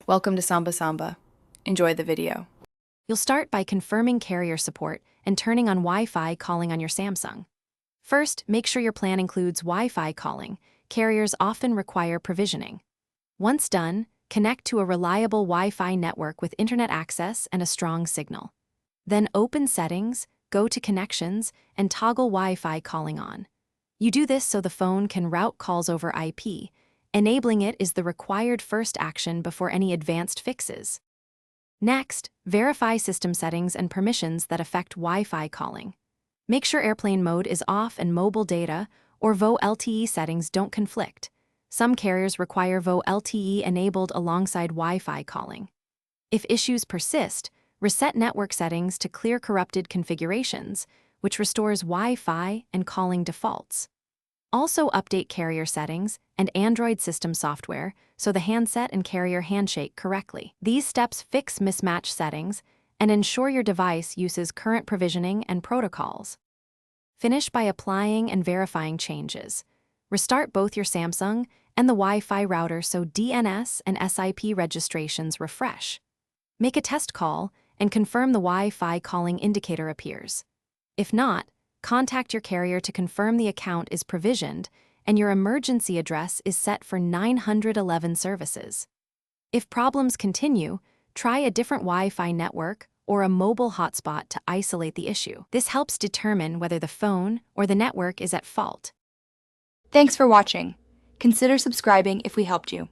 Welcome to Samba Samba. Enjoy the video. You'll start by confirming carrier support and turning on Wi-Fi calling on your Samsung. First, make sure your plan includes Wi-Fi calling. Carriers often require provisioning. Once done, connect to a reliable Wi-Fi network with internet access and a strong signal. Then open Settings, go to Connections, and toggle Wi-Fi calling on. You do this so the phone can route calls over IP. Enabling it is the required first action before any advanced fixes. Next, verify system settings and permissions that affect Wi-Fi calling. Make sure airplane mode is off and mobile data or VoLTE LTE settings don't conflict. Some carriers require VoLTE LTE enabled alongside Wi-Fi calling. If issues persist, reset network settings to clear corrupted configurations, which restores Wi-Fi and calling defaults. Also update carrier settings and Android system software so the handset and carrier handshake correctly. These steps fix mismatched settings and ensure your device uses current provisioning and protocols. Finish by applying and verifying changes. Restart both your Samsung and the Wi-Fi router so DNS and SIP registrations refresh. Make a test call and confirm the Wi-Fi calling indicator appears. If not, contact your carrier to confirm the account is provisioned and your emergency address is set for 911 services. If problems continue, try a different Wi-Fi network or a mobile hotspot to isolate the issue. This helps determine whether the phone or the network is at fault. Thanks for watching. Consider subscribing if we helped you.